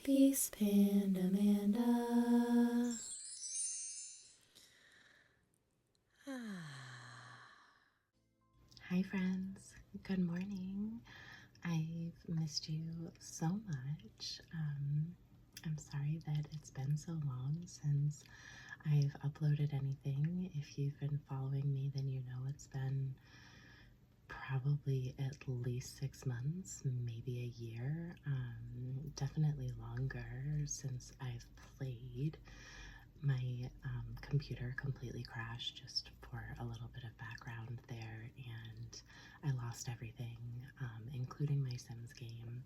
Peace Panda Amanda. Hi friends, good morning. I've missed you so much. I'm sorry that it's been so long since I've uploaded anything. If you've been following me, then you know it's been probably at least 6 months, maybe a year, definitely longer since I've played. My computer completely crashed, just for a little bit of background there, and I lost everything, including my Sims game.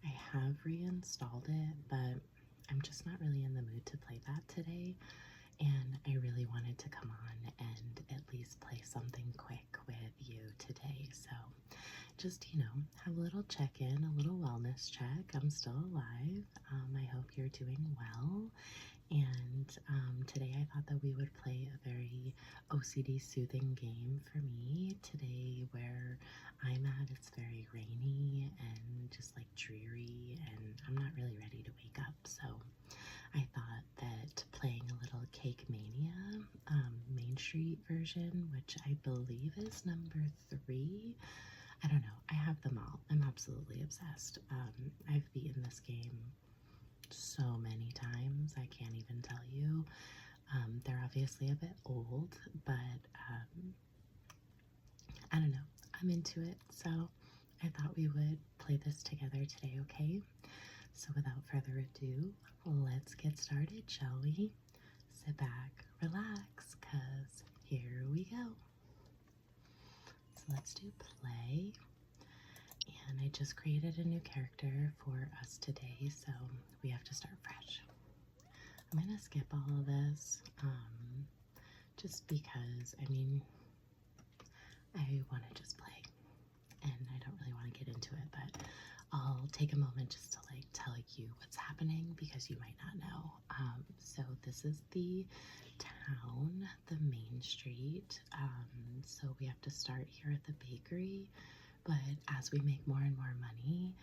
I have reinstalled it, but I'm just not really in the mood to play that today, and I really wanted to come on and at least play something quick with you today. So just, have a little check-in, a little wellness check. I'm still alive. I hope you're doing well. And today I thought that we would play a very OCD soothing game for me. Today where I'm at, it's very rainy and just like dreary, and I'm not really ready to wake up. So I thought that playing a little Cake Mania Main Street version, which I believe is number 3. I don't know. I have them all. I'm absolutely obsessed. I've beaten this game so many times, I can't even tell you. They're obviously a bit old, but I don't know. I'm into it, so I thought we would play this together today, okay? So without further ado, let's get started, shall we? Sit back, relax, cause here we go. So let's do play. And I just created a new character for us today, so we have to start fresh. I'm gonna skip all of this, just because, I mean, I want to just play, and I don't really want to get into it, but I'll take a moment just to like tell you what's happening, because you might not know. So this is the town, the main street. So we have to start here at the bakery, but as we make more and more money,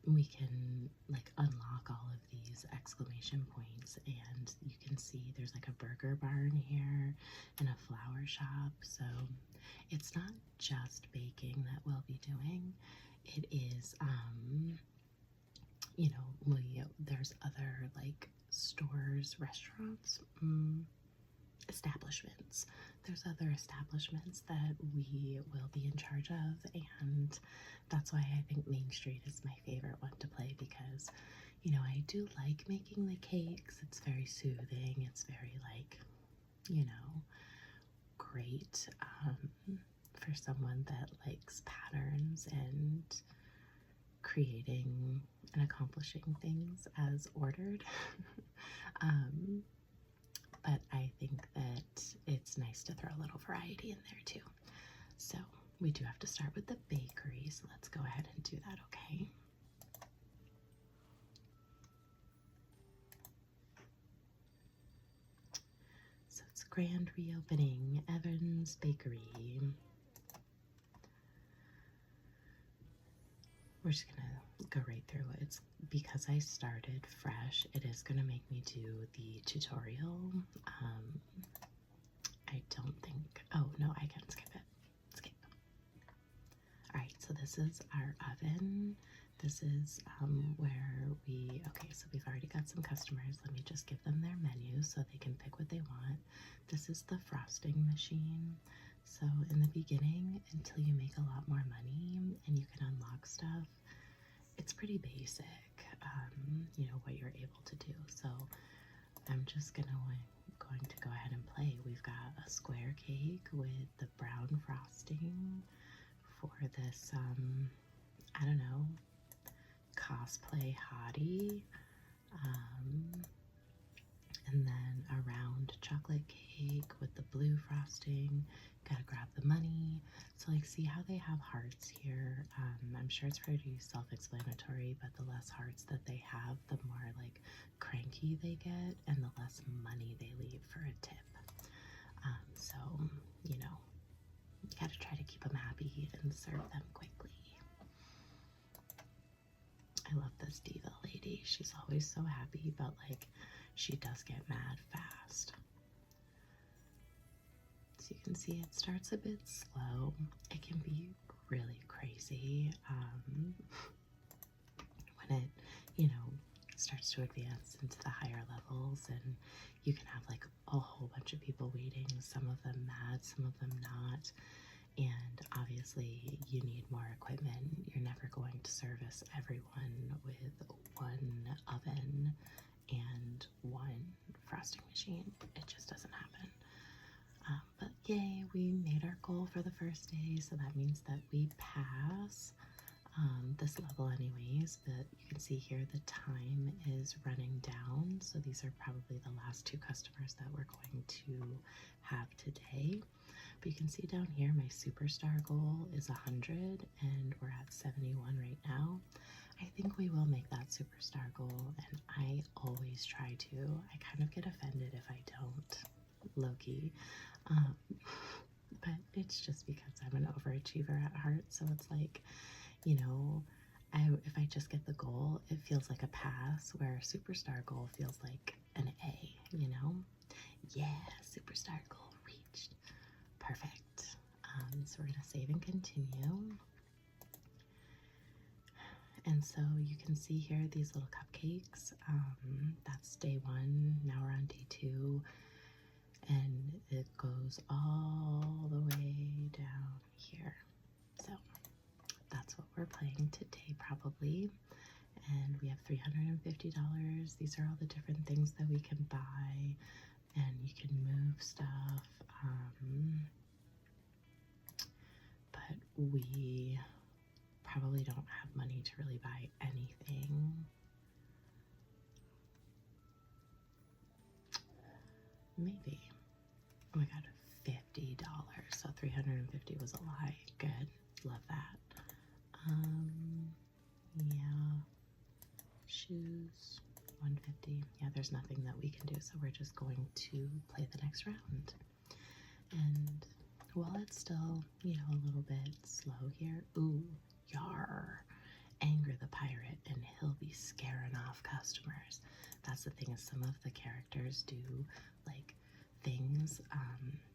we can like unlock all of these exclamation points, and you can see there's like a burger barn here and a flower shop. So it's not just baking that we'll be doing. It is, there's other like stores, restaurants, establishments. There's other establishments that we will be in charge of, and that's why I think Main Street is my favorite one to play, because, I do like making the cakes. It's very soothing. It's very like, great for someone that likes patterns and creating and accomplishing things as ordered. But I think that it's nice to throw a little variety in there too. So we do have to start with the bakery, so let's go ahead and do that, okay? So it's grand reopening, Evans Bakery. We're just gonna go right through it. It's because I started fresh, it is gonna make me do the tutorial. I don't think, oh no, I can skip it. Skip. Alright, so this is our oven. This is where okay, so we've already got some customers. Let me just give them their menu so they can pick what they want. This is the frosting machine. So in the beginning, until you make a lot more money and you can unlock stuff, it's pretty basic, what you're able to do. So I'm just going to go ahead and play. We've got a square cake with the brown frosting for this, I don't know, cosplay hottie. And then a round chocolate cake with the blue frosting. Gotta grab the money. So like, see how they have hearts here? I'm sure it's pretty self-explanatory, but the less hearts that they have, the more like cranky they get, and the less money they leave for a tip. So, you gotta try to keep them happy and serve them quickly. I love this diva lady. happy. She's always so happy, but like she does get mad fast. So you can see it starts a bit slow. It can be really crazy when it, you know, starts to advance into the higher levels, and you can have like a whole bunch of people waiting, some of them mad, some of them not. And obviously you need more equipment. You're never going to service everyone with one oven and one frosting machine. It just doesn't happen. But yay, we made our goal for the first day, so that means that we pass this level anyways. But you can see here the time is running down, so these are probably the last 2 customers that we're going to have today. But you can see down here my superstar goal is 100 and we're at 71 right now. I think we will make that superstar goal, and I always try to. I kind of get offended if I don't, low-key. But it's just because I'm an overachiever at heart, so it's like, you know, if I just get the goal, it feels like a pass, where a superstar goal feels like an A, you know? Yeah, superstar goal reached. Perfect. So we're going to save and continue. And so you can see here these little cupcakes. That's day 1. Now we're on day 2. And it goes all the way down here. So that's what we're playing today probably. And we have $350. These are all the different things that we can buy. And you can move stuff. But we probably don't have money to really buy anything. Maybe. Oh my god, $50. So 350 was a lie. Good. Love that. Yeah. Shoes. 150. Yeah, there's nothing that we can do, so we're just going to play the next round. And while it's still, you know, a little bit slow here, ooh, yar, Anger the pirate, and he'll be scaring off customers. That's the thing, is some of the characters do like things.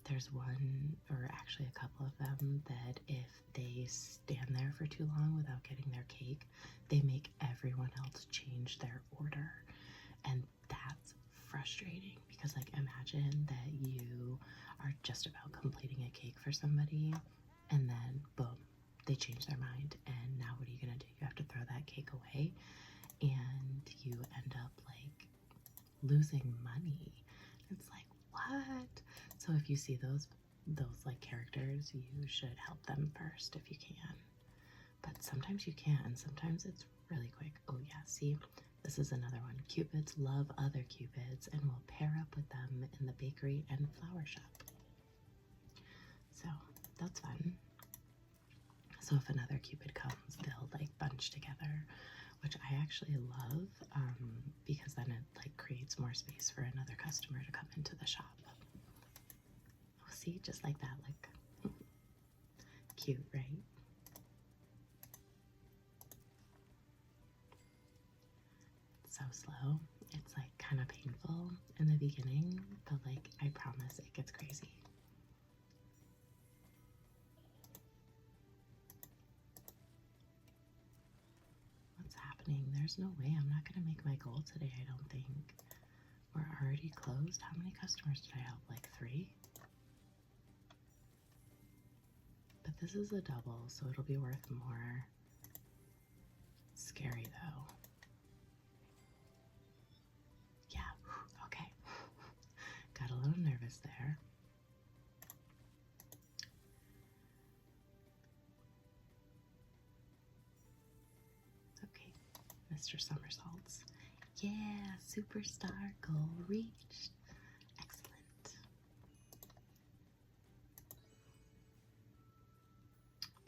There's one, or actually a couple of them, that if they stand there for too long without getting their cake, they make everyone else change their order. And that's frustrating, because like imagine that you are just about completing a cake for somebody, and then boom, they change their mind, and now what are you gonna do? You have to throw that cake away, and you end up like losing money. It's like, what? So if you see those like characters, you should help them first if you can. But sometimes you can't, and sometimes it's really quick. Oh yeah, see, this is another one. Cupids love other cupids and will pair up with them in the bakery and flower shop. So that's fun. So if another cupid comes, they'll like bunch together, which I actually love, because then it like creates more space for another customer to come into the shop. Oh, see, just like that, like cute, right? So slow. It's like kind of painful in the beginning, but like I promise it gets crazy. What's happening? There's no way. I'm not gonna make my goal today, I don't think. We're already closed. How many customers did I help? Like 3? But this is a double, so it'll be worth more. Scary though. Yeah, okay. Got a little nervous there. Okay, Mr. Somersaults. Yeah, superstar goal reached. Excellent.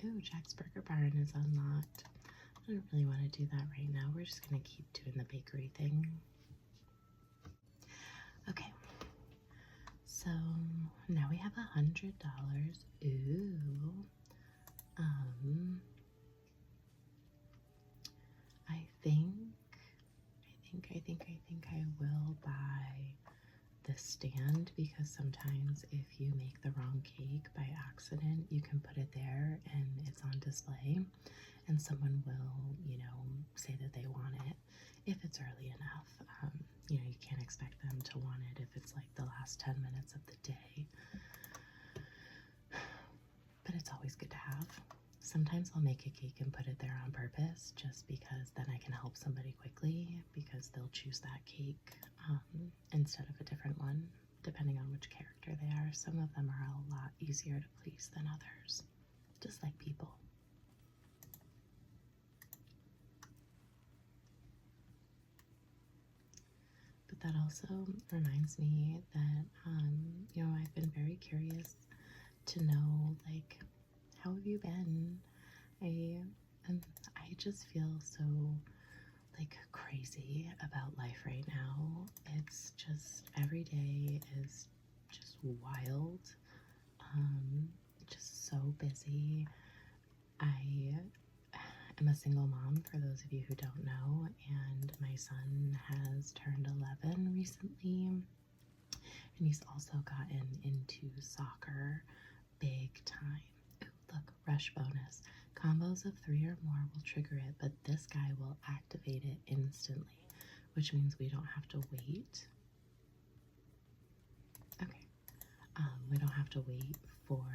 Ooh, Jack's Burger Barn is unlocked. I don't really want to do that right now. We're just going to keep doing the bakery thing. Okay. So now we have $100. Ooh. I think I will buy this stand, because sometimes if you make the wrong cake by accident, you can put it there and it's on display, and someone will, say that they want it if it's early enough. You can't expect them to want it if it's like the last 10 minutes of the day. But it's always good to have. Sometimes I'll make a cake and put it there on purpose just because then I can help somebody quickly, because they'll choose that cake instead of a different one, depending on which character they are. Some of them are a lot easier to please than others, just like people. But that also reminds me that, I've been very curious to know, like, how have you been? I just feel so like crazy about life right now. It's just every day is just wild. Just so busy. I am a single mom, for those of you who don't know, and my son has turned 11 recently, and he's also gotten into soccer big time. Ooh, look, rush bonus. Combos of 3 or more will trigger it, but this guy will activate it instantly, which means we don't have to wait. Okay. We don't have to wait for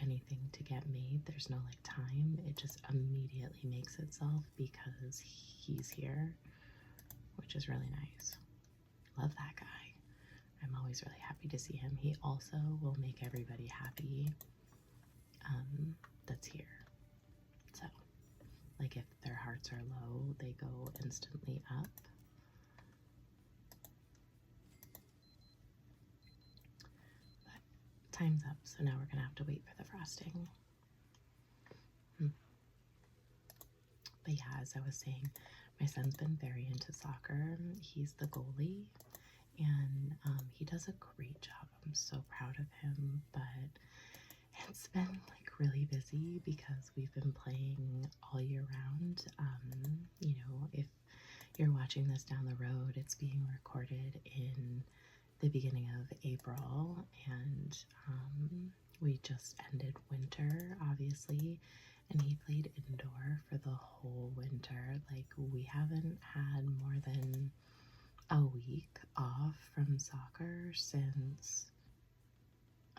anything to get made. There's no like time. It just immediately makes itself because he's here, which is really nice. Love that guy. I'm always really happy to see him. He also will make everybody happy that's here. So, like if their hearts are low, they go instantly up. But time's up, so now we're gonna have to wait for the frosting. But yeah, as I was saying, my son's been very into soccer. He's the goalie, and he does a great job. I'm so proud of him, but it's been like really busy because we've been playing all year round. If you're watching this down the road, it's being recorded in the beginning of April, and we just ended winter, obviously, and he played indoor for the whole winter. Like, we haven't had more than a week off from soccer since,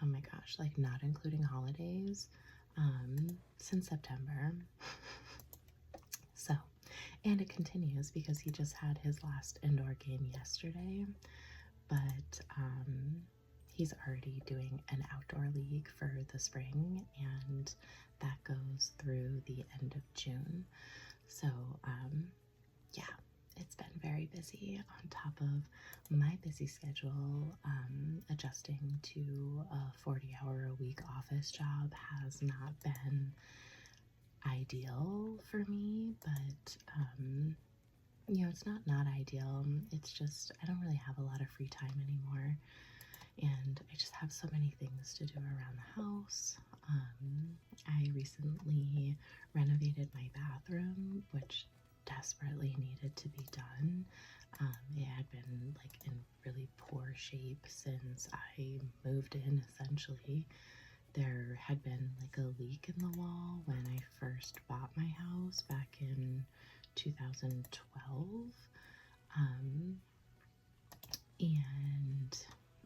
oh my gosh, like not including holidays, since September. So, and it continues because he just had his last indoor game yesterday, but he's already doing an outdoor league for the spring, and that goes through the end of June. So, yeah, it's been very busy on top of my busy schedule. Adjusting to a 40-hour-a-week office job has not been ideal for me, but it's not ideal. It's just I don't really have a lot of free time anymore, and I just have so many things to do around the house. I recently renovated my bathroom, which desperately needed to be done. It had been like in really poor shape since I moved in, essentially. There had been like a leak in the wall when I first bought my house back in 2012. And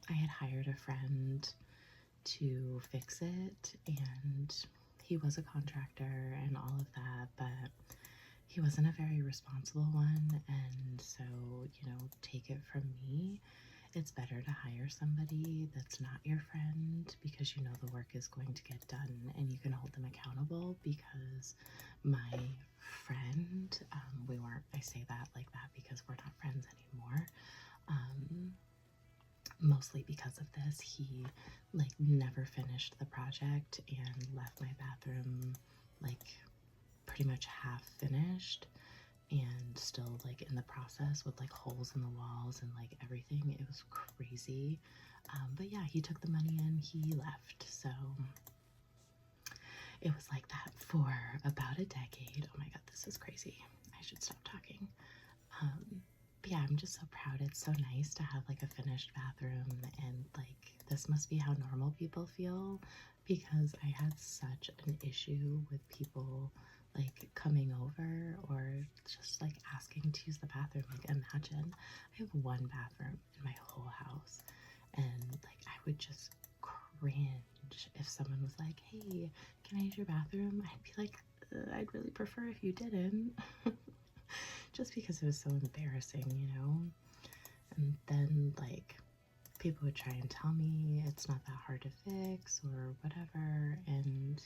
I had hired a friend to fix it, and he was a contractor and all of that, but he wasn't a very responsible one. And so, take it from me, it's better to hire somebody that's not your friend, because the work is going to get done and you can hold them accountable. Because my friend, I say that like that because we're not friends anymore. Mostly because of this, he like never finished the project and left my bathroom like pretty much half finished and still like in the process with like holes in the walls and like everything. It was crazy. But yeah, he took the money and he left. So it was like that for about a decade. Oh my god, this is crazy. I should stop talking. But yeah, I'm just so proud. It's so nice to have like a finished bathroom, and like this must be how normal people feel, because I had such an issue with people like coming over or just like asking to use the bathroom. Like imagine I have one bathroom in my whole house, and like I would just cringe if someone was like, "Hey, can I use your bathroom?" I'd be like, I'd really prefer if you didn't." Just because it was so embarrassing, you know? And then, like, people would try and tell me it's not that hard to fix or whatever. And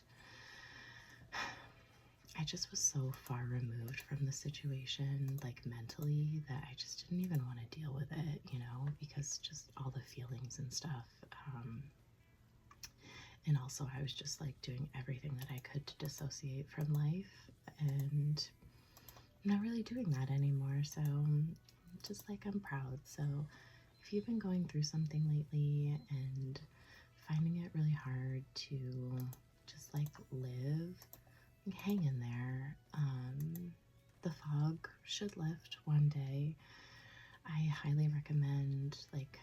I just was so far removed from the situation, like, mentally, that I just didn't even want to deal with it, you know? Because just all the feelings and stuff. And also, I was just like doing everything that I could to dissociate from life. And I'm not really doing that anymore, so just like I'm proud. So if you've been going through something lately and finding it really hard to just like live, like, hang in there. The fog should lift one day. I highly recommend, like,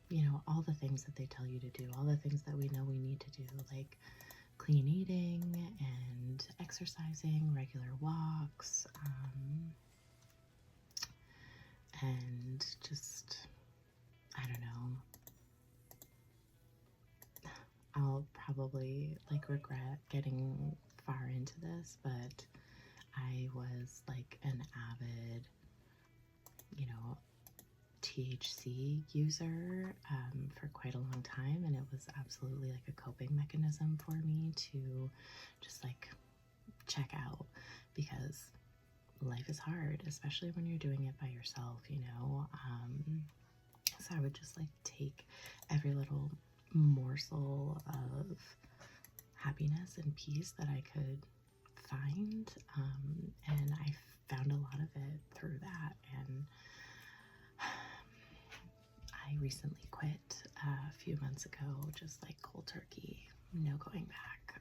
you know, all the things that they tell you to do, all the things that we know we need to do, like clean eating and exercising, regular walks, and just, I don't know, I'll probably like regret getting far into this, but I was like an avid, you know, THC user for quite a long time, and it was absolutely like a coping mechanism for me to just like check out, because life is hard, especially when you're doing it by yourself, you know. So I would just like take every little morsel of happiness and peace that I could find, and I found a lot of it through that. And I recently quit a few months ago, just like cold turkey, no going back.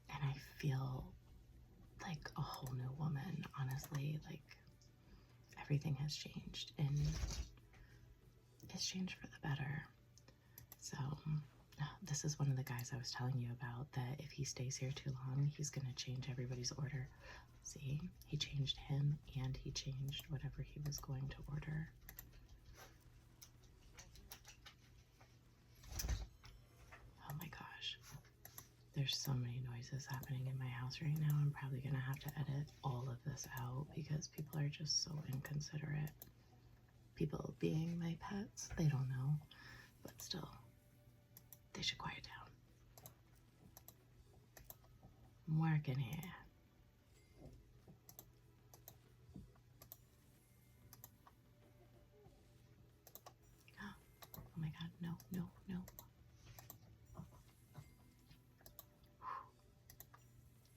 And I feel like a whole new woman, honestly. Like everything has changed, and it's changed for the better. So this is one of the guys I was telling you about, that if he stays here too long, he's gonna change everybody's order. See, he changed him and he changed whatever he was going to order. Oh my gosh. There's so many noises happening in my house right now. I'm probably gonna have to edit all of this out because people are just so inconsiderate. People being my pets, they don't know, but still, they should quiet down. I'm working here. Oh my god, no, no, no.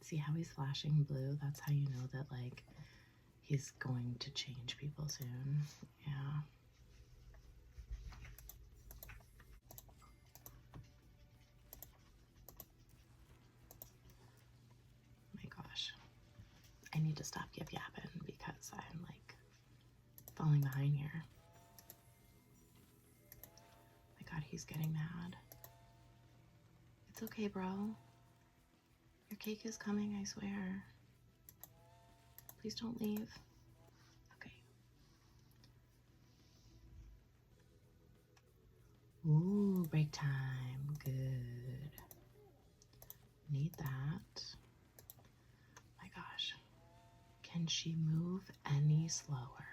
See how he's flashing blue? That's how you know that, like, he's going to change people soon. Yeah. Oh my gosh. I need to stop yip yapping because I'm, like, falling behind here. Oh my god, he's getting mad. It's okay, bro. Your cake is coming, I swear. Please don't leave. Okay. Ooh, break time. Good. Need that. Oh my gosh. Can she move any slower?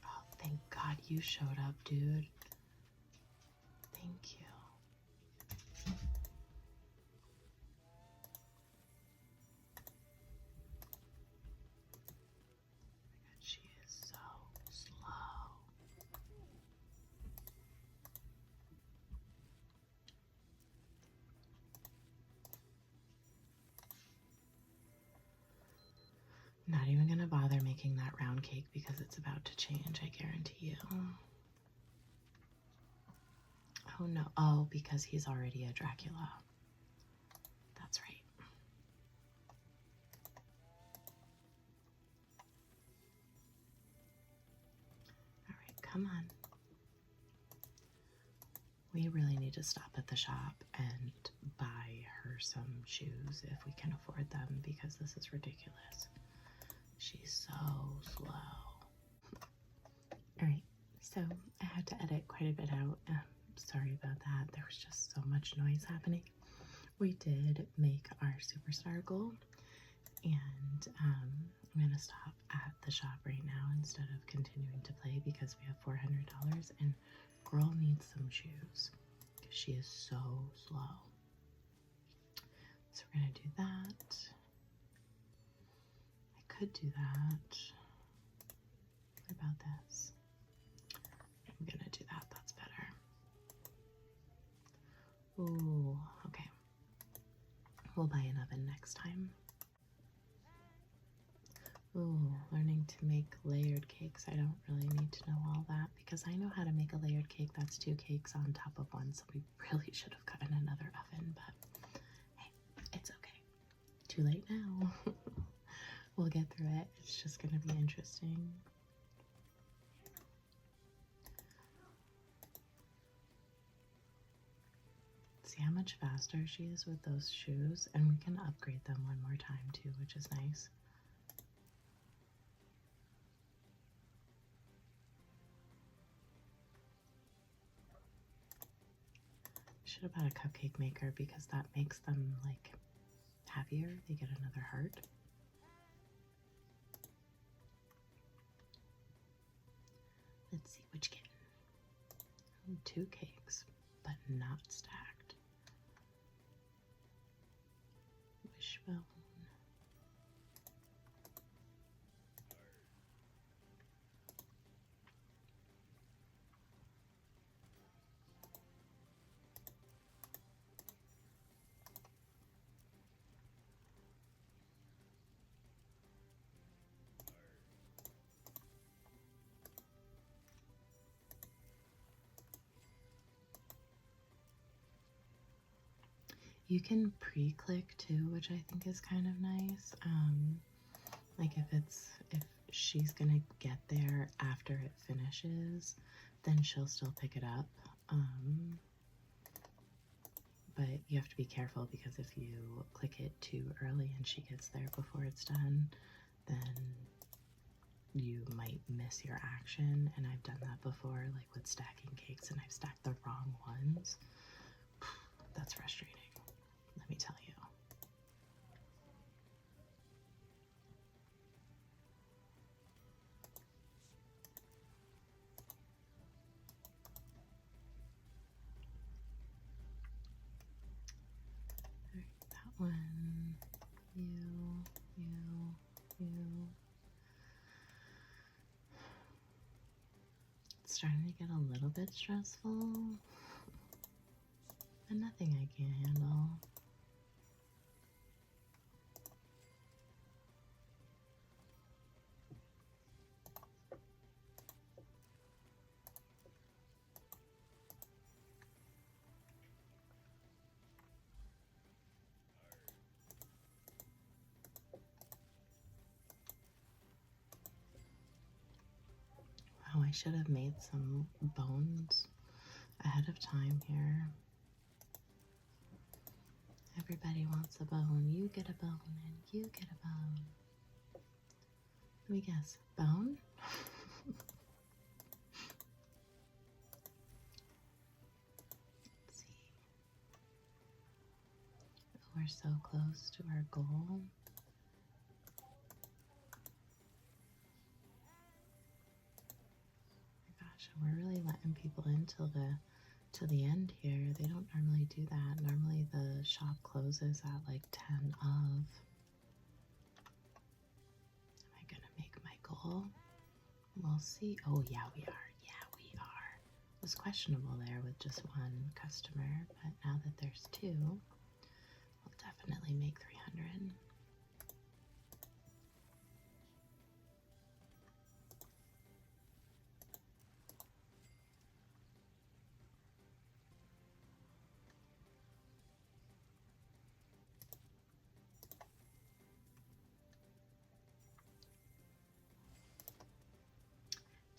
Oh, thank God you showed up, dude. Thank you. She is so slow. Not even gonna bother making that round cake because it's about to change, I guarantee you. Oh no, oh, because he's already a Dracula. That's right. Come on. We really need to stop at the shop and buy her some shoes if we can afford them, because this is ridiculous. She's so slow. Alright, so I had to edit quite a bit out. Sorry about that. There was just so much noise happening. We did make our superstar goal, and I'm going to stop at the shop right now instead of continuing to play, because we have $400 and girl needs some shoes because she is so slow. So we're going to do that. I could do that. What about this? I'm going to do that. That's better. Ooh, okay. We'll buy an oven next time. Ooh, learning to make layered cakes. I don't really need to know all that because I know how to make a layered cake that's 2 cakes on top of one, so we really should have gotten another oven, but hey, it's okay. Too late now. We'll get through it. It's just going to be interesting. See how much faster she is with those shoes, and we can upgrade them one more time too, which is nice. Should have bought a cupcake maker because that makes them like happier. They get another heart. Let's see which kitten. 2 cakes, but not stacked. Wishbone. You can pre-click too, which I think is kind of nice. Like if she's gonna get there after it finishes, then she'll still pick it up. But you have to be careful because if you click it too early and she gets there before it's done, then you might miss your action. And I've done that before, like with stacking cakes, and I've stacked the wrong ones. That's frustrating, let me tell you. That one, you. It's starting to get a little bit stressful, but nothing I can't handle. Oh, I should have made some bones ahead of time here. Everybody wants a bone. You get a bone and you get a bone. Let me guess. Bone? Let's see. Oh, we're so close to our goal. Gosh, we're really letting people in till the end here. They don't normally do that. Normally the shop closes at like 10 of. Am I gonna make my goal? We'll see. Oh yeah, we are. Yeah, we are. It was questionable there with just one customer, but now that there's 2, we'll definitely make 300.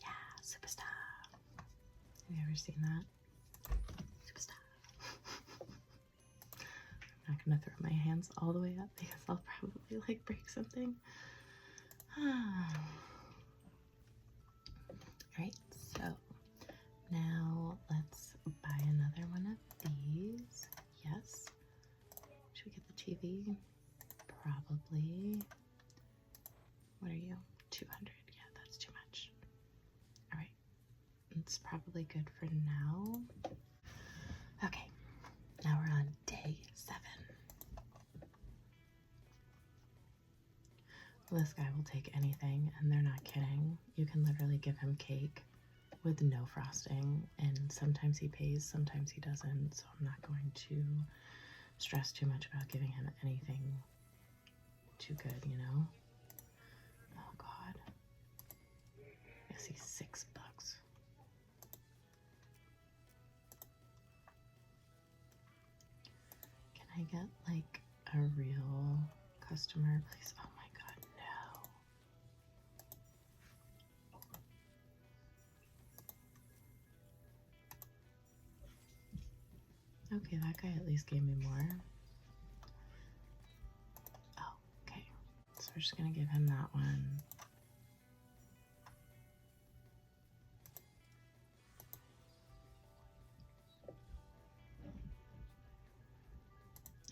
Yeah, superstar. never seen that. Superstar. I'm not gonna throw my hands all the way up because I'll probably like break something. Alright, so now let's buy another one of these. Yes. Should we get the TV? Probably. What are you? 200. Yeah, that's too much. Alright. It's probably good for now. Okay. Now we're on day 7. This guy will take anything, and they're not kidding. You can literally give him cake with no frosting, and sometimes he pays, sometimes he doesn't, so I'm not going to stress too much about giving him anything too good, you know? Oh god. I see $6. Can I get like a real customer, please? Oh my god, no. Okay, that guy at least gave me more. Oh, okay. So we're just gonna give him that one.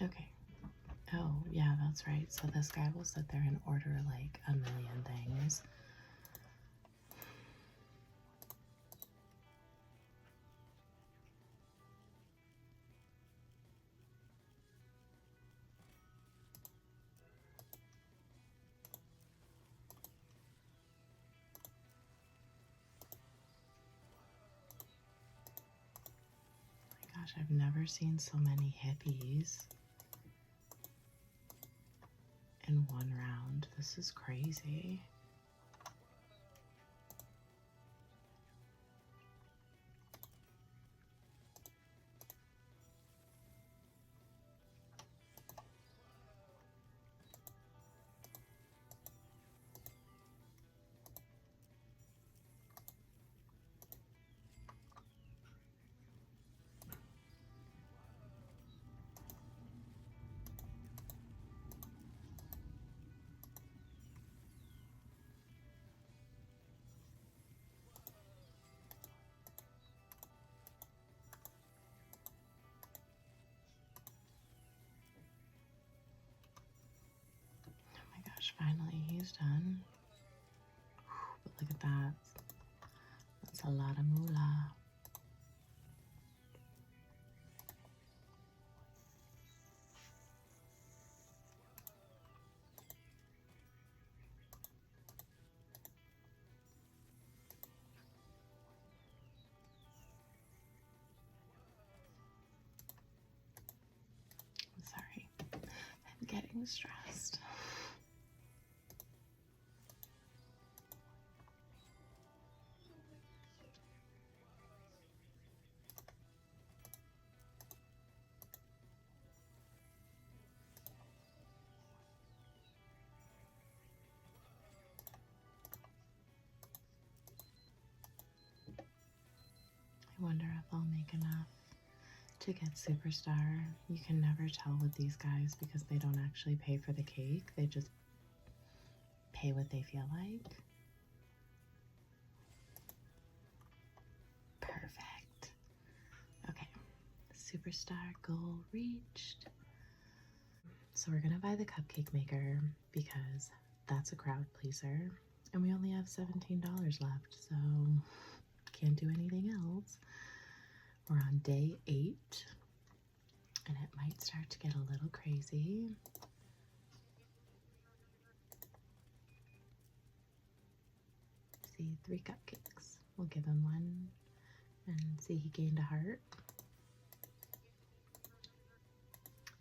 Okay. Oh, yeah, that's right. So this guy will sit there and order like a million things. Gosh, I've never seen so many hippies in one round. This is crazy. Finally, he's done. But look at that. That's a lot of moolah. I'm sorry. I'm getting stressed. I wonder if I'll make enough to get Superstar. You can never tell with these guys because they don't actually pay for the cake. They just pay what they feel like. Perfect. Okay. Superstar goal reached. So we're gonna buy the cupcake maker because that's a crowd pleaser. And we only have $17 left, so can't do anything else. We're on day 8, and it might start to get a little crazy. See, 3 cupcakes. We'll give him one, and see, he gained a heart.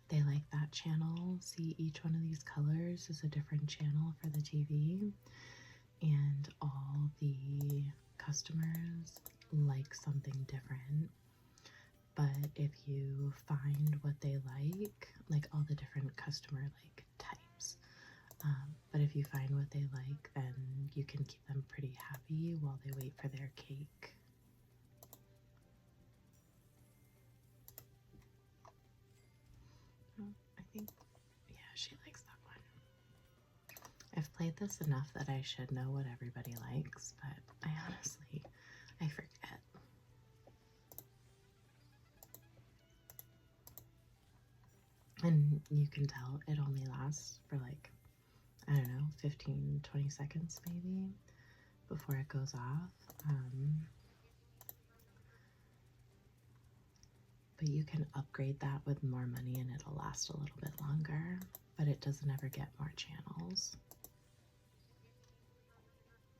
They like that channel. See, each one of these colors is a different channel for the TV, and all the customers like something different. But if you find what they like all the different customer like types, but if you find what they like, then you can keep them pretty happy while they wait for their cake. played this enough that I should know what everybody likes, but I forget. And you can tell it only lasts for like, I don't know, 15-20 seconds maybe before it goes off. But you can upgrade that with more money and it'll last a little bit longer, but it doesn't ever get more channels.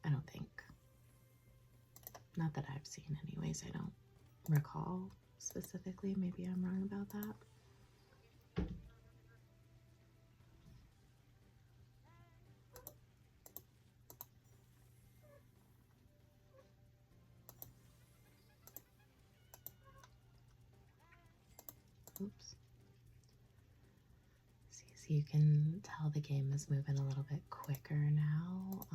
I don't think. Not that I've seen anyways, I don't recall specifically. Maybe I'm wrong about that. Oops. See, so you can tell the game is moving a little bit quicker now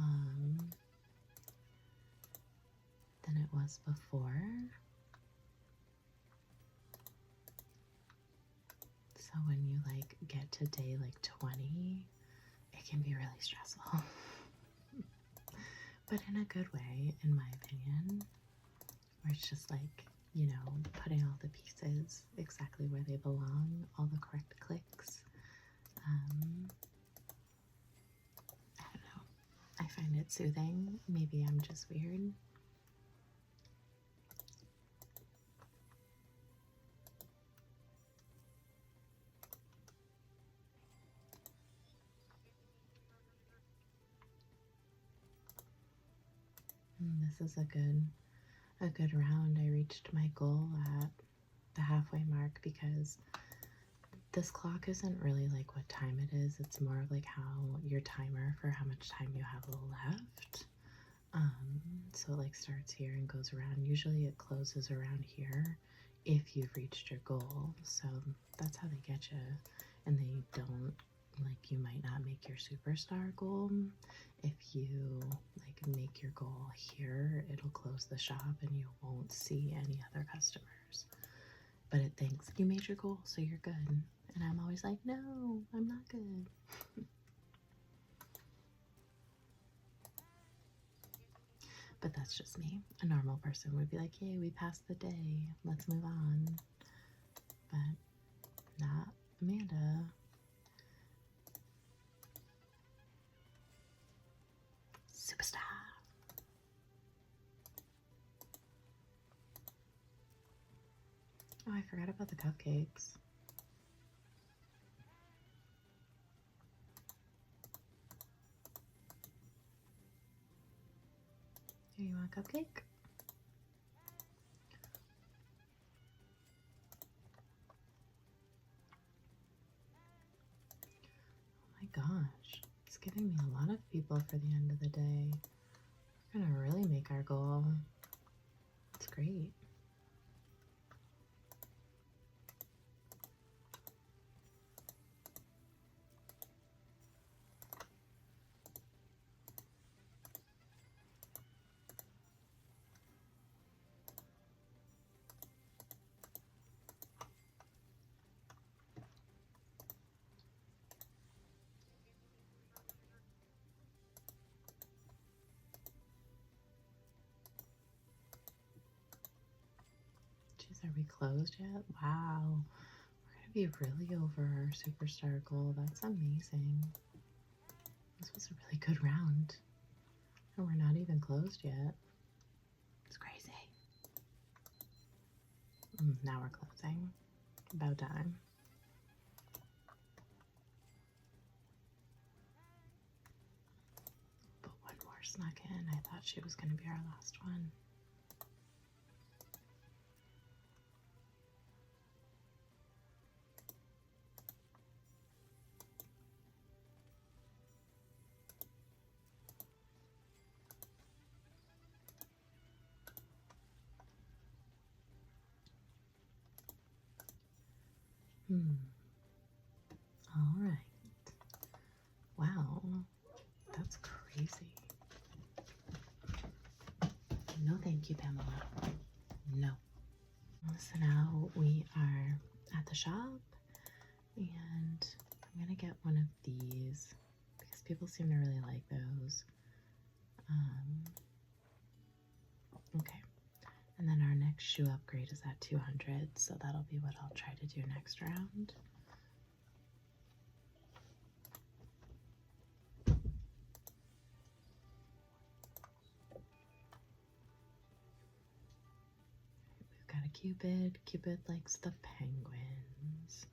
than it was before. So when you like get to day like 20, it can be really stressful. But in a good way, in my opinion, where it's just like, you know, putting all the pieces exactly where they belong, all the correct clicks. I don't know. I find it soothing. Maybe I'm just weird. This is a good round. I reached my goal at the halfway mark because this clock isn't really like what time it is. It's more of like how your timer for how much time you have left. So it like starts here and goes around. Usually it closes around here if you've reached your goal. So that's how they get you. And they don't, like, you might not make your superstar goal. If you like make your goal here, it'll close the shop and you won't see any other customers. But it thinks you made your goal, so you're good. And I'm always like, no, I'm not good. But that's just me. A normal person would be like, yay, we passed the day. Let's move on. But not Amanda. Superstar. Oh, I forgot about the cupcakes. Here, you want a cupcake? Oh my gosh. It's giving me a lot of people for the end of the day. We're gonna really make our goal. It's great. Jeez, are we closed yet? Wow. We're gonna be really over our superstar goal. That's amazing. This was a really good round. And we're not even closed yet. It's crazy. Now we're closing. About time. But one more snuck in. I thought she was going to be our last one. All right. Wow. That's crazy. No, thank you, Pamela. No. So now we are at the shop, and I'm gonna get one of these because People seem to really like those. Okay. And then our next shoe upgrade is at 200, so that'll be what I'll try to do next round. We've got a Cupid. Cupid likes the penguins.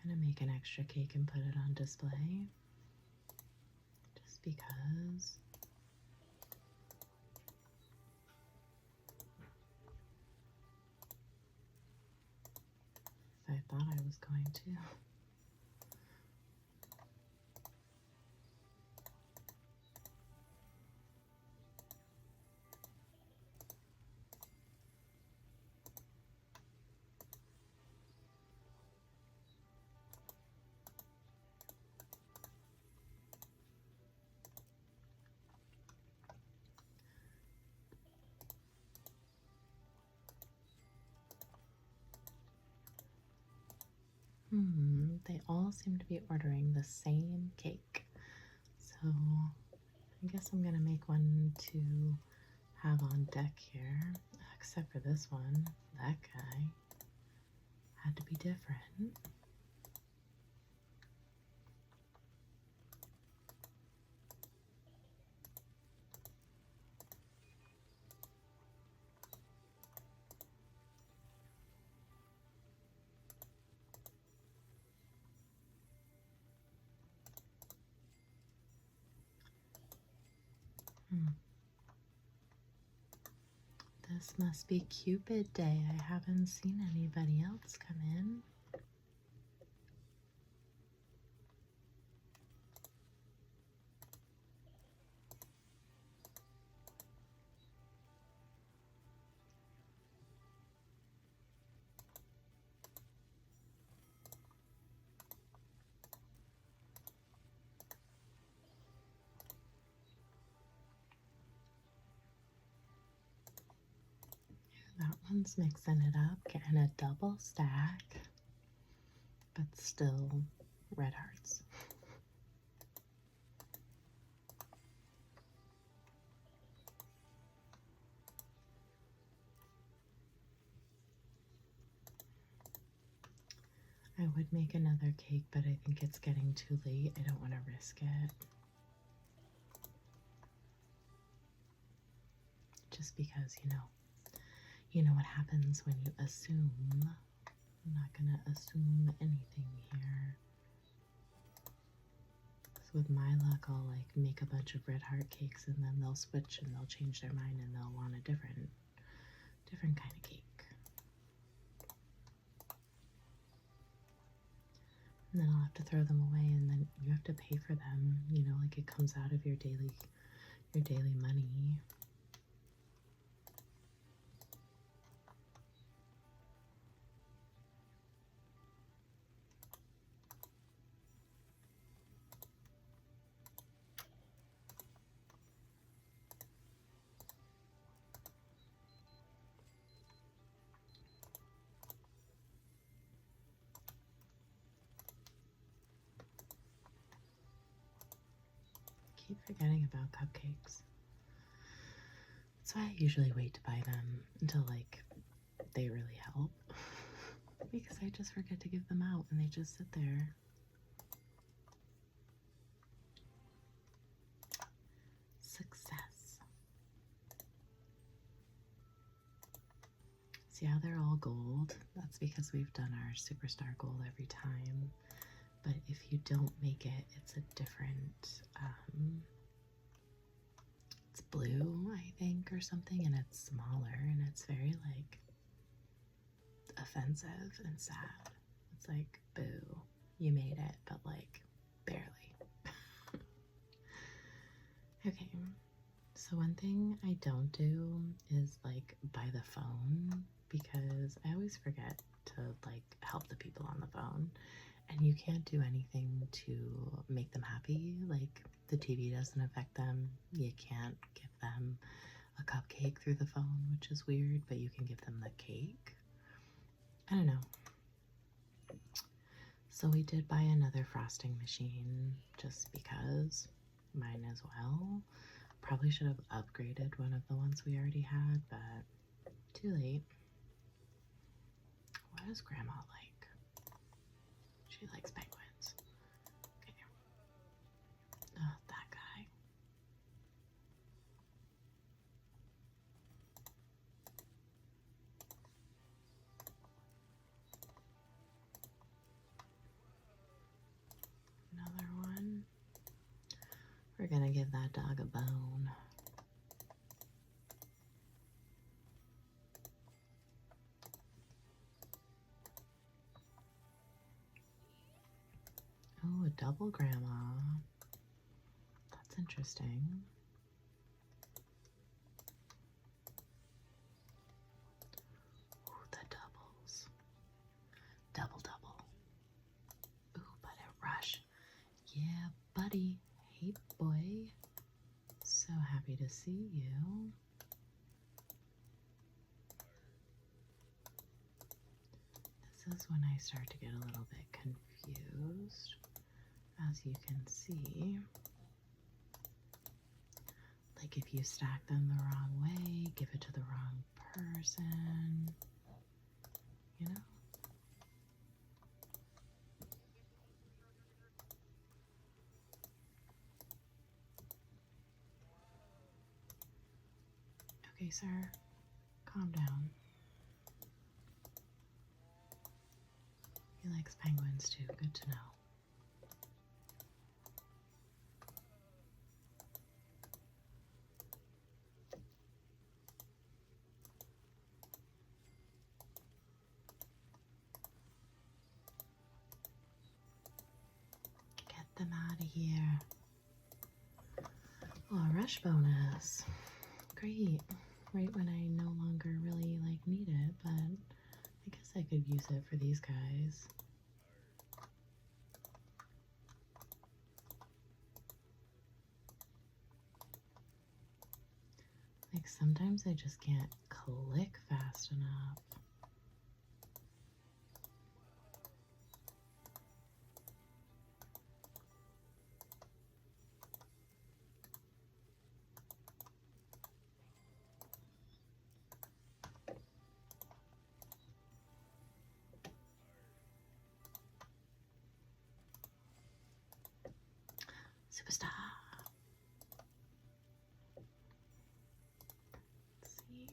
I'm gonna make an extra cake and put it on display. Just because. I thought I was going to. They all seem to be ordering the same cake. So I guess I'm gonna make one to have on deck here. Except for this one. That guy had to be different. This must be Cupid Day. I haven't seen anybody else come in. That one's mixing it up, getting a double stack, but still red hearts. I would make another cake, but I think it's getting too late. I don't want to risk it. Just because, you know what happens when you assume. I'm not gonna assume anything here. So with my luck, I'll like make a bunch of red heart cakes and then they'll switch and they'll change their mind and they'll want a different kind of cake. And then I'll have to throw them away and then you have to pay for them, like it comes out of your daily money. Keep forgetting about cupcakes. That's why I usually wait to buy them until like they really help. Because I just forget to give them out and they just sit there. Success. See how they're all gold? That's because we've done our superstar gold every time. But if you don't make it, it's a different, it's blue, I think, or something, and it's smaller, and it's very, like, offensive and sad. It's like, boo, you made it, but, like, barely. Okay, so one thing I don't do is, like, by the phone, because I always forget to, like, help the people on the phone. And you can't do anything to make them happy. Like, the TV doesn't affect them. You can't give them a cupcake through the phone, which is weird, but you can give them the cake. I don't know. So we did buy another frosting machine just because, mine as well. Probably should have upgraded one of the ones we already had, but too late. What does Grandma like? She likes penguins. Okay. Oh, that guy. Another one. We're gonna give that dog a bone. Oh, a double grandma. That's interesting. Ooh, the doubles. Double, double. Ooh, but a rush. Yeah, buddy. Hey, boy. So happy to see you. This is when I start to get a little bit confused. As you can see, like if you stack them the wrong way, give it to the wrong person, you know? Okay, sir, calm down. He likes penguins too, good to know. Get them out of here. Oh, a rush bonus. Great. Right when I no longer really need it, but I guess I could use it for these guys. Like sometimes I just can't click fast enough. Superstar. Let's see.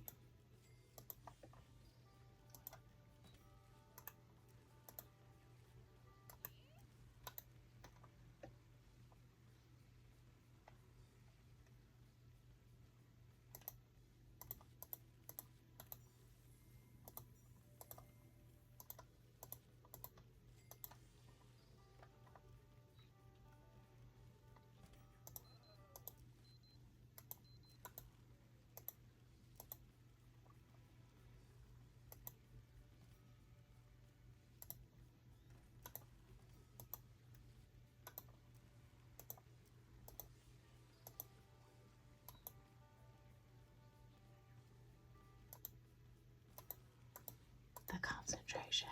The concentration.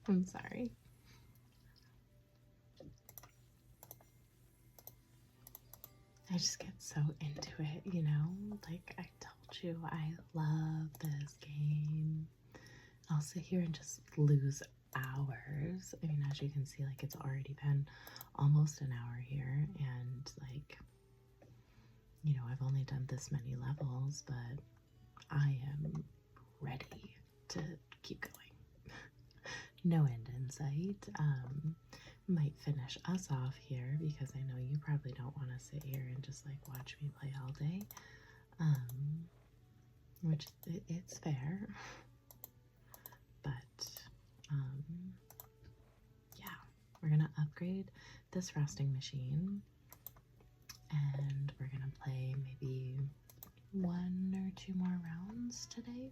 I'm sorry. I just get so into it, you know? Like I told you, I love this game. I'll sit here and just lose hours. I mean, as you can see, like it's already been almost an hour here, and like, you know, I've only done this many levels, but I am ready to keep going. No end in sight. Might finish us off here because I know you probably don't want to sit here and just like watch me play all day. Which it's fair. But yeah, we're gonna upgrade this frosting machine and we're gonna play maybe 1 or 2 more rounds today.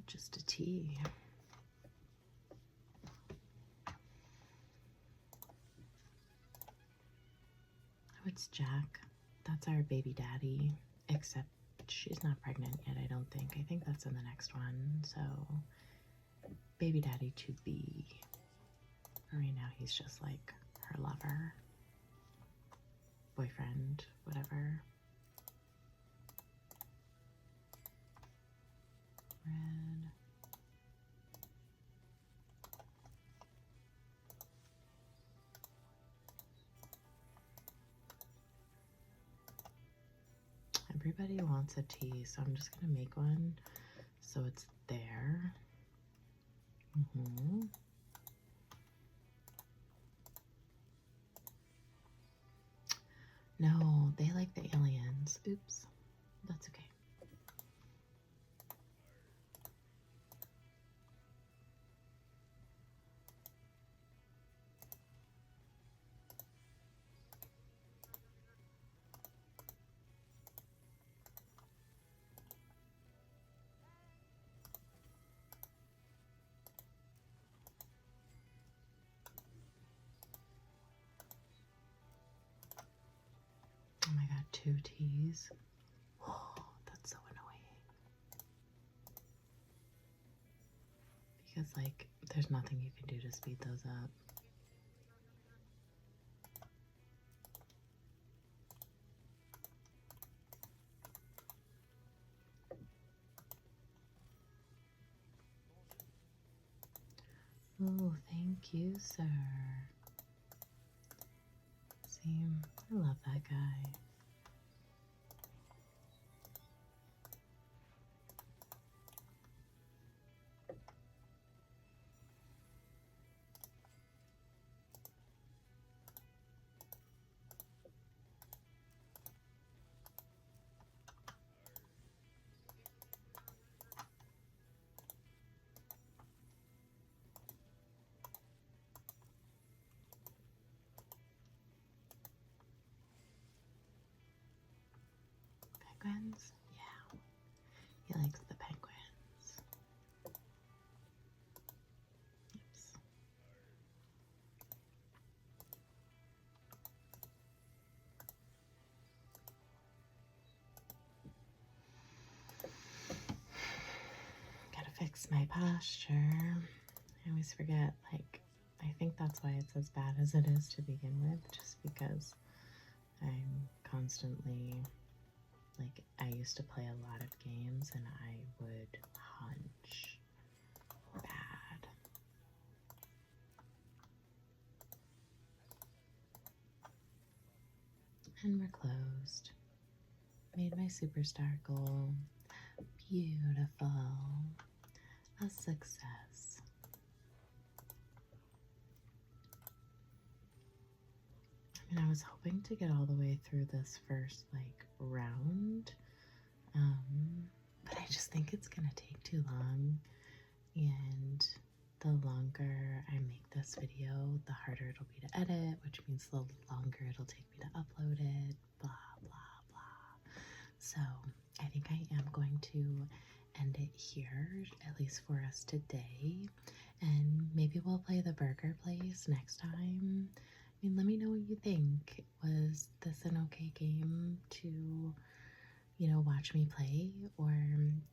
Just a tea. Oh, it's Jack. that's our baby daddy, except she's not pregnant yet, I don't think. I think that's in the next one. So, baby daddy to be. Right now, he's just like her lover, boyfriend, whatever. Red. Everybody wants a tea, so I'm just gonna make one so it's there. No, they like the aliens. Oops, that's okay. Oh my god, 2 teas. Oh, that's so annoying. Because, like, there's nothing you can do to speed those up. Oh, thank you, sir. See, I love that guy. Penguins? Yeah, he likes the penguins. Oops. Gotta fix my posture. I always forget, like, I think that's why it's as bad as it is to begin with, just because I'm constantly, like, I used to play a lot of games and I would hunch bad. And we're closed. Made my superstar goal. Beautiful. A success. I mean, I was hoping to get all the way through this first, like, round. But I just think it's gonna take too long. And the longer I make this video, the harder it'll be to edit, which means the longer it'll take me to upload it, blah, blah, blah. So I think I am going to end it here, at least for us today. And maybe we'll play the burger place next time. I mean, let me know what you think. Was this an okay game to, you know, watch me play? Or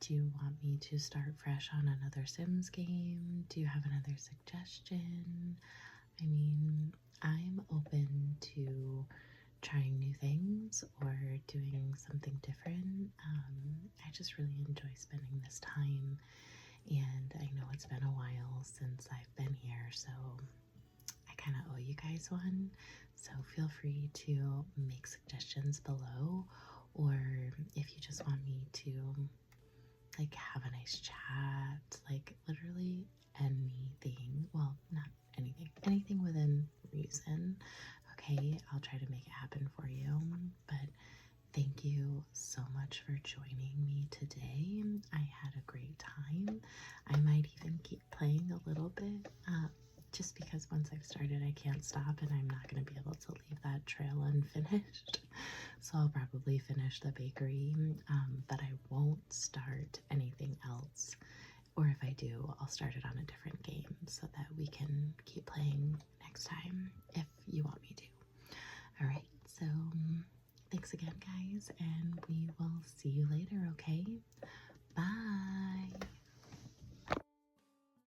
do you want me to start fresh on another Sims game? Do you have another suggestion? I mean, I'm open to trying new things or doing something different. I just really enjoy spending this time, and I know it's been a while since I've been here, so I kind of owe you guys one. So feel free to make suggestions below, or if you just want me to, like, have a nice chat, like, literally anything. Well, not anything, anything within reason. Okay, I'll try to make it happen for you. But thank you so much for joining me today. I had a great time. I might even keep playing a little bit, just because once I've started, I can't stop, and I'm not going to be able to leave that trail unfinished. So I'll probably finish the bakery, but I won't start anything else. Or if I do, I'll start it on a different game so that we can keep playing next time if you want me to. All right, so thanks thanks again, guys, and we will see you later, okay?